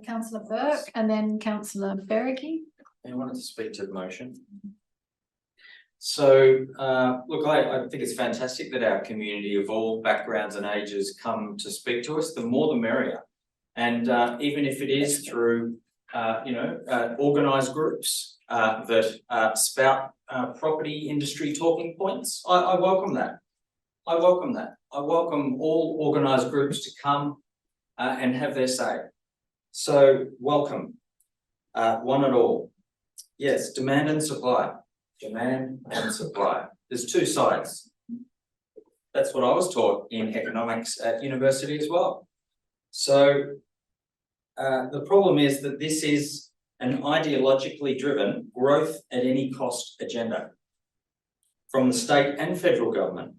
Councillor Bourke and then Councillor Berricky. I wanted to speak to the motion. So, look, I think it's fantastic that our community of all backgrounds and ages come to speak to us. The more the merrier. And even if it is through, organised groups that spout property industry talking points, I welcome that. I welcome that. I welcome all organised groups to come and have their say. So, welcome, one and all. Yes, demand and supply. Demand and supply. There's two sides. That's what I was taught in economics at university as well. So the problem is that this is an ideologically driven growth at any cost agenda from the state and federal government.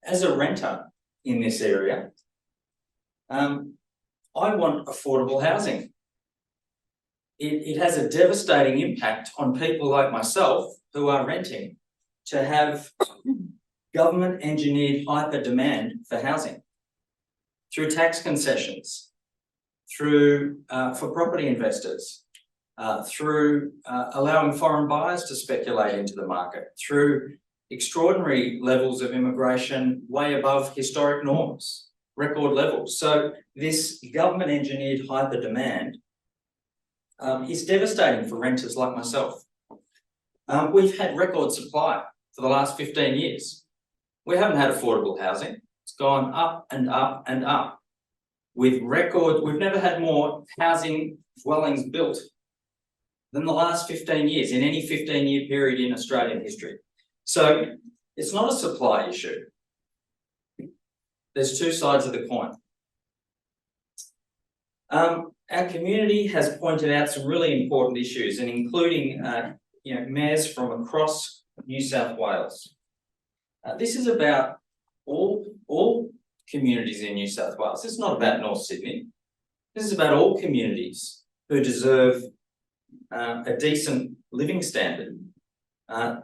As a renter in this area, I want affordable housing. It has a devastating impact on people like myself who are renting to have government engineered hyper demand for housing through tax concessions, through for property investors, through allowing foreign buyers to speculate into the market, through extraordinary levels of immigration way above historic norms, record levels. So this government engineered hyper demand is devastating for renters like myself. We've had record supply for the last 15 years. We haven't had affordable housing. It's gone up and up and up. With record, we've never had more housing dwellings built than the last 15 years in any 15-year period in Australian history. So it's not a supply issue. There's two sides of the coin. Our community has pointed out some really important issues, and including mayors from across New South Wales. This is about all communities in New South Wales. This is not about North Sydney. This is about all communities who deserve a decent living standard.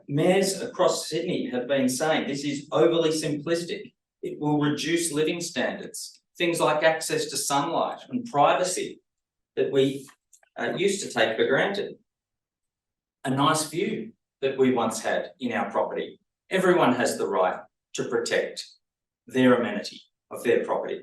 Mayors across Sydney have been saying this is overly simplistic. It will reduce living standards. Things like access to sunlight and privacy that we used to take for granted. A nice view that we once had in our property. Everyone has the right to protect their amenity of their property.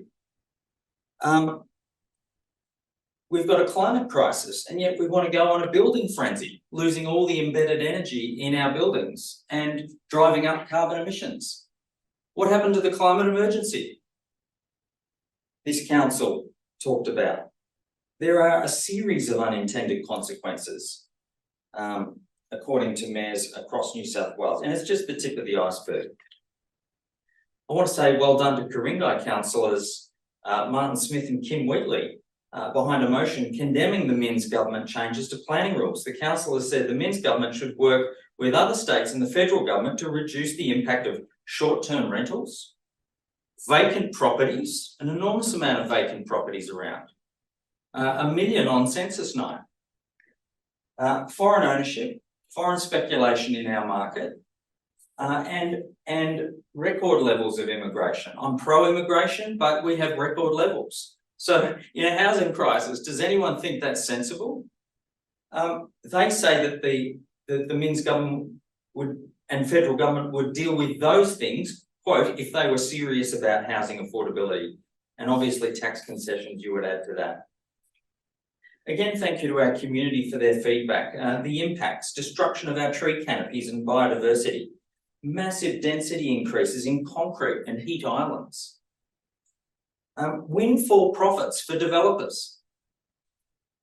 We've got a climate crisis, and yet we want to go on a building frenzy, losing all the embedded energy in our buildings and driving up carbon emissions. What happened to the climate emergency this council talked about? There are a series of unintended consequences, according to mayors across New South Wales, and it's just the tip of the iceberg. I want to say well done to Ku-ring-gai councillors Martin Smith and Kim Wheatley behind a motion condemning the Minns government changes to planning rules. The councillors said the Minns government should work with other states and the federal government to reduce the impact of short-term rentals, vacant properties, an enormous amount of vacant properties around, 1 million on census night, foreign ownership, foreign speculation in our market, and record levels of immigration. I'm pro-immigration, but we have record levels. So in a housing crisis, does anyone think that's sensible? They say that the Minns government and federal government would deal with those things, quote, if they were serious about housing affordability, and obviously tax concessions you would add to that. Again, thank you to our community for their feedback. The impacts, destruction of our tree canopies and biodiversity, massive density increases in concrete and heat islands, windfall profits for developers,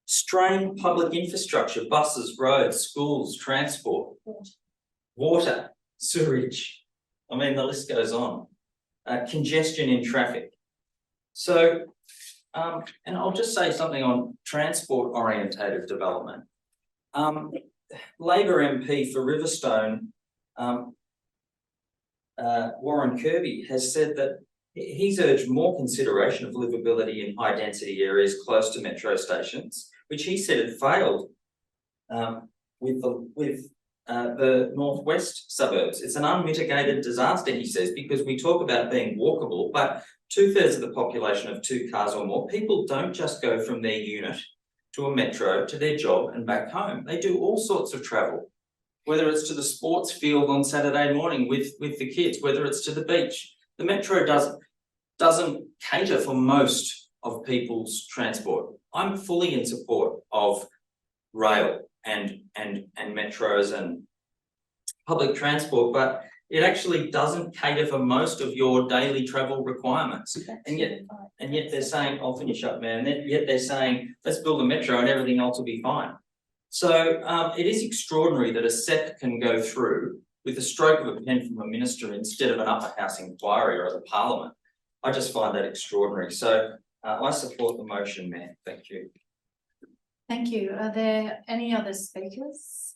strained public infrastructure, buses, roads, schools, transport, water, sewerage. I mean, the list goes on. Congestion in traffic. So, and I'll just say something on transport-orientated development. Labor MP for Riverstone, Warren Kirby, has said that he's urged more consideration of livability in high-density areas close to metro stations, which he said had failed with the northwest suburbs. It's an unmitigated disaster, he says, because we talk about being walkable, but 2/3 of the population have 2 cars or more. People don't just go from their unit to a metro to their job and back home. They do all sorts of travel, whether it's to the sports field on Saturday morning with the kids, whether it's to the beach. The metro doesn't cater for most of people's transport. I'm fully in support of rail and metros and public transport, but it actually doesn't cater for most of your daily travel requirements. And yet they're saying, I'll finish up, man. Yet they're saying, let's build a metro and everything else will be fine. So it is extraordinary that a SEP can go through with a stroke of a pen from a minister instead of an upper house inquiry or the parliament. I just find that extraordinary. So I support the motion, Mayor. Thank you. Thank you. Are there any other speakers?